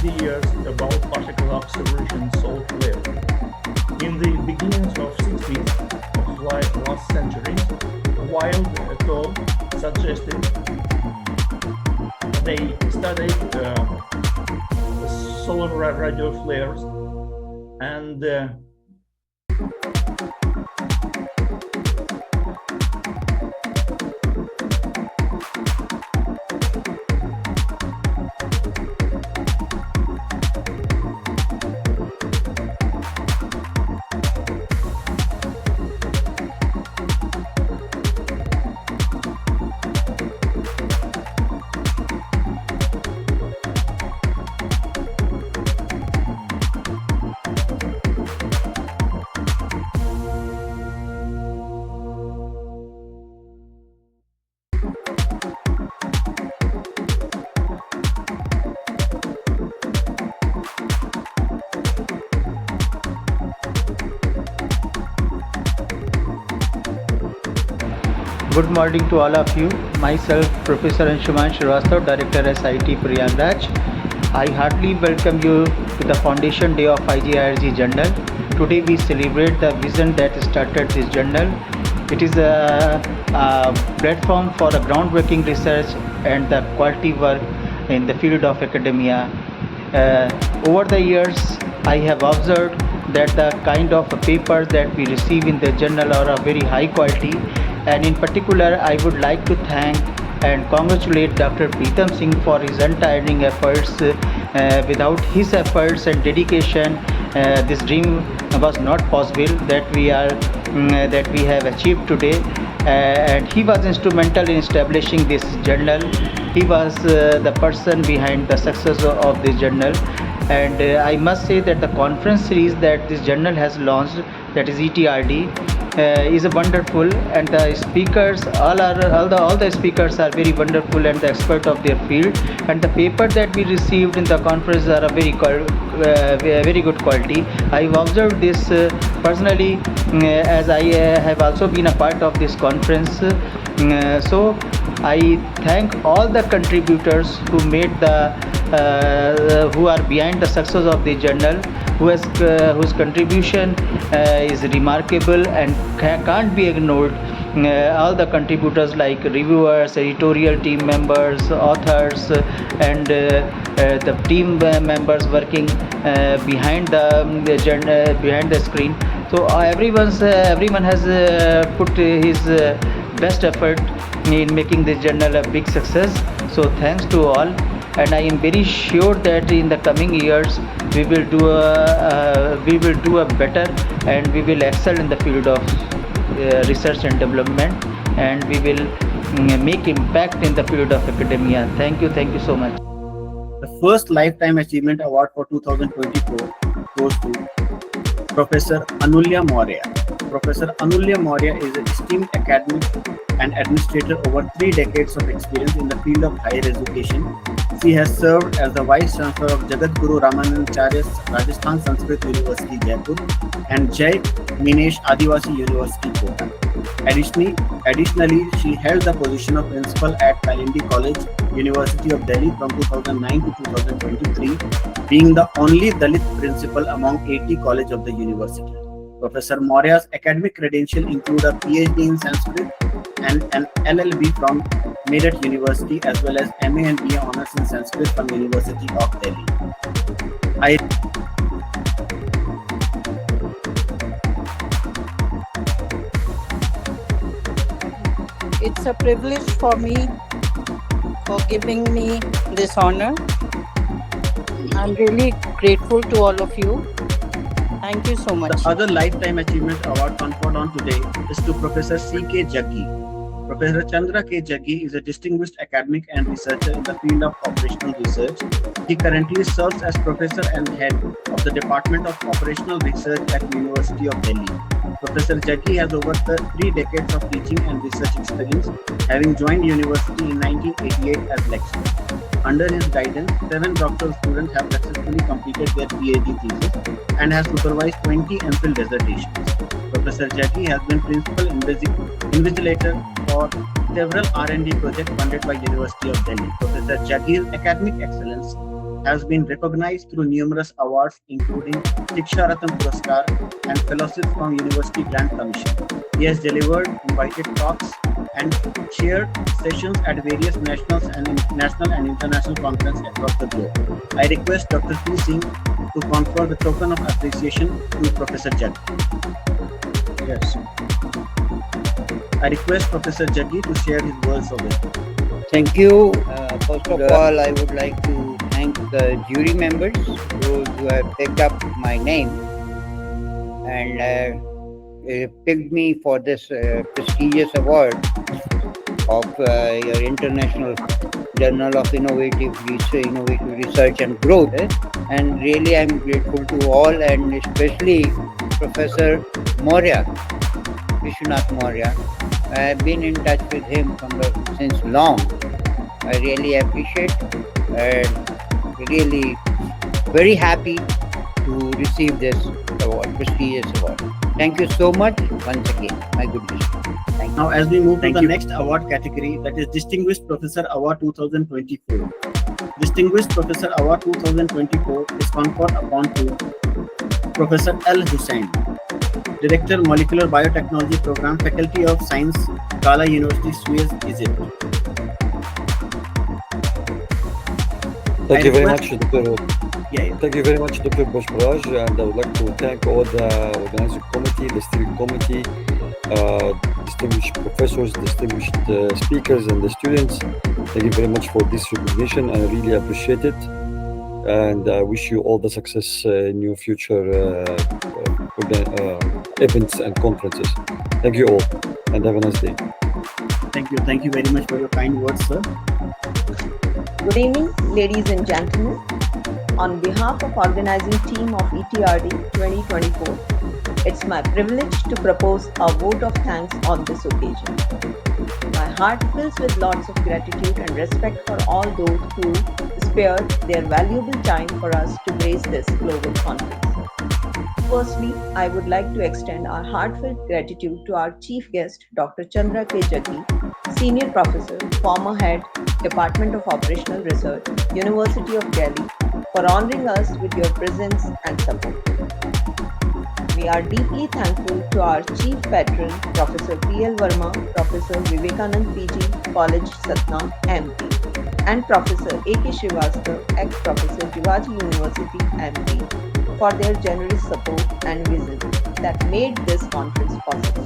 the years about particle observation software. In the beginnings of 60s of last century, Wild et al. Suggested they studied solar radio flares and Good morning to all of you. Myself, Professor Anshuman Shrivastava, Director SIT Prayagraj. I heartily welcome you to the Foundation Day of IGIRG Journal. Today we celebrate the vision that started this journal. It is a platform for the groundbreaking research and the quality work in the field of academia. Over the years, I have observed that the kind of papers that we receive in the journal are of very high quality, and in particular I would like to thank and congratulate Dr. Pritam Singh for his untiring efforts. Without his efforts and dedication, this dream was not possible that we have achieved today. And he was instrumental in establishing this journal. He was the person behind the success of this journal. And I must say that the conference series that this journal has launched, that is ETRD, is a wonderful, and the speakers all the speakers are very wonderful and the expert of their field, and the paper that we received in the conference are a very good quality. I've observed this personally, as I have also been a part of this conference. So I thank all the contributors who made who are behind the success of the journal, whose contribution is remarkable and can't be ignored. All the contributors like reviewers, editorial team members, authors, and the team members working behind the screen. So everyone has put his best effort in making this journal a big success. So thanks to all, and I am very sure that in the coming years we will do a better, and we will excel in the field of research and development, and we will make impact in the field of academia. Thank you so much. The first Lifetime Achievement Award for 2024 goes to Professor Anulya Maurya. Professor Anulya Maurya is an esteemed academic and administrator over 3 decades of experience in the field of higher education. She has served as the Vice Chancellor of Jagatguru Ramanandacharya Rajasthan Sanskrit University, Jaipur, and Jai Minesh Adivasi University, Kota. Additionally, she held the position of principal at Palindi College, University of Delhi from 2009 to 2023, being the only Dalit principal among 80 colleges of the university. Professor Maurya's academic credentials include a PhD in Sanskrit and an LLB from Meerut University, as well as MA and BA honors in Sanskrit from University of Delhi. It's a privilege for me for giving me this honor. I'm really grateful to all of you. Thank you so much. The other Lifetime Achievement Award conferred on today is to Professor C.K. Jaggi. Professor Chandra K. Jaggi is a distinguished academic and researcher in the field of operational research. He currently serves as professor and head of the Department of Operational Research at University of Delhi. Professor Jaggi has over 3 decades of teaching and research experience, having joined university in 1988 as lecturer. Under his guidance, 7 doctoral students have successfully completed their PhD thesis and has supervised 20 MPhil dissertations. Professor Jaggi has been principal invigilator for several R&D projects funded by University of Delhi. Professor Jaggi's academic excellence has been recognized through numerous awards including Shiksha Ratna Puraskar and Fellowship from University Grant Commission. He has delivered invited talks and chaired sessions at various national and international conferences across the globe. I request Dr. P. Singh to confer the token of appreciation to Professor Jaggi. Yes. I request Professor Jaggi to share his words of wisdom. Thank you. First of all, I would like to thank the jury members, those who have picked up my name and picked me for this prestigious award of your International Journal of Innovative Research and Growth. And really, I'm grateful to all, and especially Professor Maurya, Vishwanath Maurya. I have been in touch with him since long. I really appreciate and really very happy to receive this award, prestigious award. Thank you so much once again. My good wishes. Thank you. Now, as we move to the next award category, that is Distinguished Professor Award 2024. Distinguished Professor Award 2024 is conferred upon to Professor Al Hussain, Director Molecular Biotechnology Program, Faculty of Science, Kala University, Suez, Egypt. Thank you very much, Dr. Yeah. Thank you very much, Dr. Pushparaj, and I would like to thank all the organizing committee, the steering committee, distinguished professors, distinguished speakers, and the students. Thank you very much for this recognition. I really appreciate it, and I wish you all the success in your future events and conferences. Thank you all, and have a nice day. Thank you. Thank you very much for your kind words, sir. Good evening, ladies and gentlemen. On behalf of organizing team of ETRD 2024, it's my privilege to propose a vote of thanks on this occasion. My heart fills with lots of gratitude and respect for all those who spared their valuable time for us to grace this global conference. Firstly, I would like to extend our heartfelt gratitude to our chief guest, Dr. Chandra K. Jaggi, Senior Professor, former Head, Department of Operational Research, University of Delhi, for honoring us with your presence and support. We are deeply thankful to our Chief Patron, Professor P.L. Verma, Professor Vivekanand PG, College Satna, MP, and Professor A.K. Srivastava, ex-Professor Jivaji University, MP, for their generous support and vision that made this conference possible.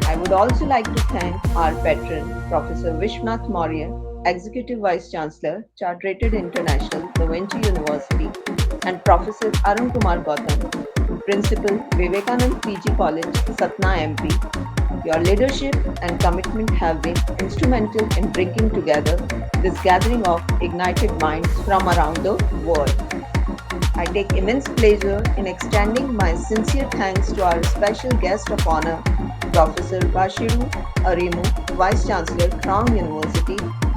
I would also like to thank our patron, Professor Vishwanath Maurya, Executive Vice Chancellor, Chartered International, Da Vinci University, and Professor Arun Kumar Gautam, Principal, Vivekanand PG College, Satna, MP. Your leadership and commitment have been instrumental in bringing together this gathering of ignited minds from around the world. I take immense pleasure in extending my sincere thanks to our special guest of honor, Professor Bashiru Arimu, Vice Chancellor, Crown University,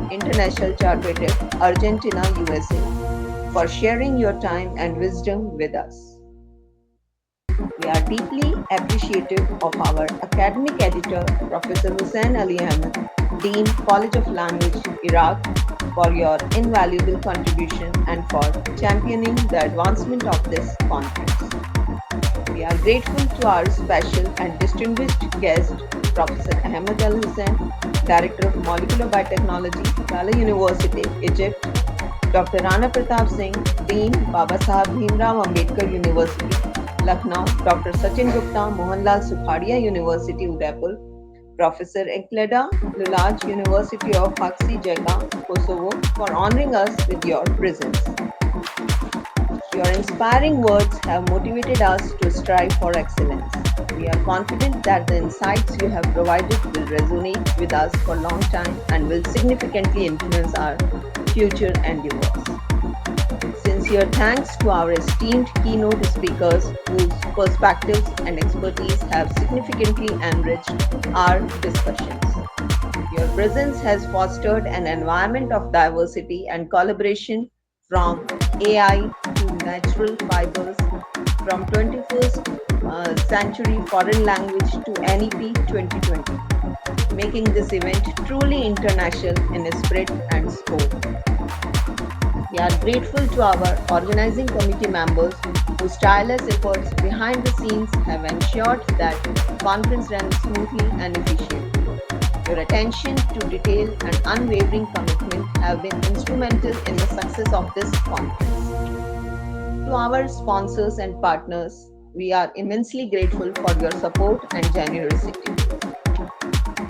International Chartered, Argentina, USA, for sharing your time and wisdom with us. We are deeply appreciative of our academic editor, Professor Hussain Ali Ahmed, Dean, College of Language, Iraq, for your invaluable contribution and for championing the advancement of this conference. We are grateful to our special and distinguished guest, Professor Ahmed Al Hussain, Director of Molecular Biotechnology, Kala University, Egypt, Dr. Rana Pratap Singh, Dean, Baba Saheb Bhimrao Ambedkar University, Lucknow, Dr. Sachin Gupta, Mohanlal Sukhadia University, Udaipur, Professor Enkleda Lulaj, University of Haxi Jeka, Kosovo, for honoring us with your presence. Your inspiring words have motivated us to strive for excellence. We are confident that the insights you have provided will resonate with us for a long time and will significantly influence our future endeavors. Sincere thanks to our esteemed keynote speakers whose perspectives and expertise have significantly enriched our discussions. Your presence has fostered an environment of diversity and collaboration, from AI to natural fibers, from 21st century foreign language to NEP 2020, making this event truly international in spirit and scope. We are grateful to our organizing committee members whose tireless efforts behind the scenes have ensured that conference runs smoothly and efficiently. Your attention to detail and unwavering commitment have been instrumental in the success of this conference. To our sponsors and partners, we are immensely grateful for your support and generosity.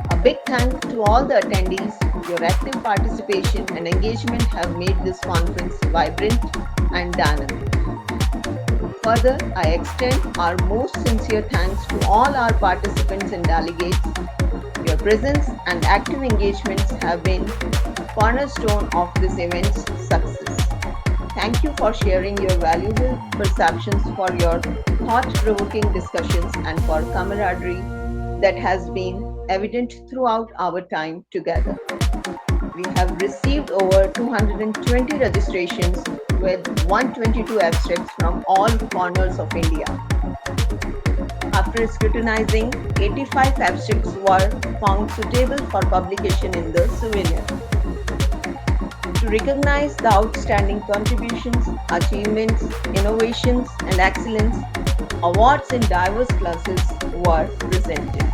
A big thank to all the attendees. Your active participation and engagement have made this conference vibrant and dynamic. Further, I extend our most sincere thanks to all our participants and delegates. Your presence and active engagements have been cornerstone of this event's success. Thank you for sharing your valuable perceptions, for your thought-provoking discussions, and for camaraderie that has been evident throughout our time together. We have received over 220 registrations with 122 abstracts from all corners of India. After scrutinizing, 85 abstracts were found suitable for publication in the Souvenir. To recognize the outstanding contributions, achievements, innovations, and excellence, awards in diverse classes were presented.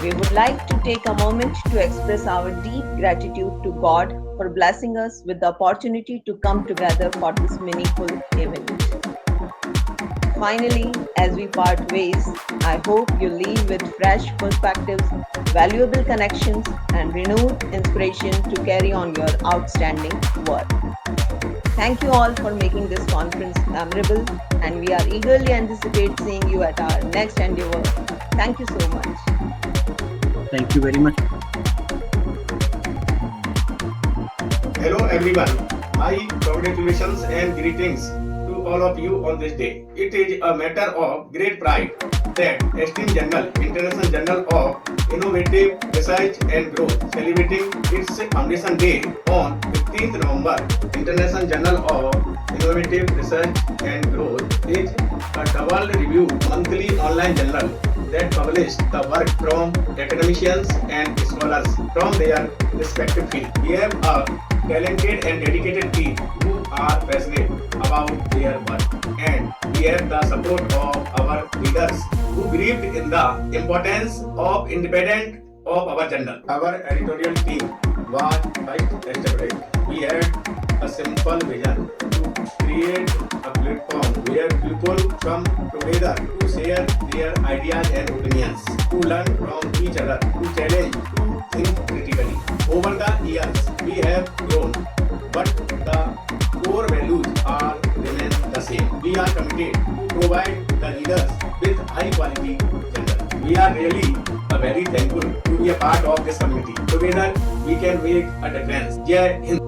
We would like to take a moment to express our deep gratitude to God for blessing us with the opportunity to come together for this meaningful event. Finally, as we part ways, I hope you leave with fresh perspectives, valuable connections, and renewed inspiration to carry on your outstanding work. Thank you all for making this conference memorable, and we are eagerly anticipate seeing you at our next endeavor. Thank you so much. Thank you very much. Hello everyone. My congratulations and greetings to all of you on this day. It is a matter of great pride that esteemed journal, International Journal of Innovative Research and Growth, celebrating its foundation day on 15th November. International Journal of Innovative Research and Growth is a double-reviewed monthly online journal that publishes the work from academicians and scholars from their respective fields. We have a talented and dedicated team who are passionate about their work, and we have the support of our leaders who believed in the importance of independence of our journal. Our editorial team was first established. We had a simple vision to create a platform where people come together to share their ideas and opinions, to learn from each other, to challenge, to think critically. Over the years, we have grown, but the core values are remain the same. We are committed to provide the leaders with high quality journal. We are really very thankful to be a part of this community. Together, we can make a difference. Jai Hind.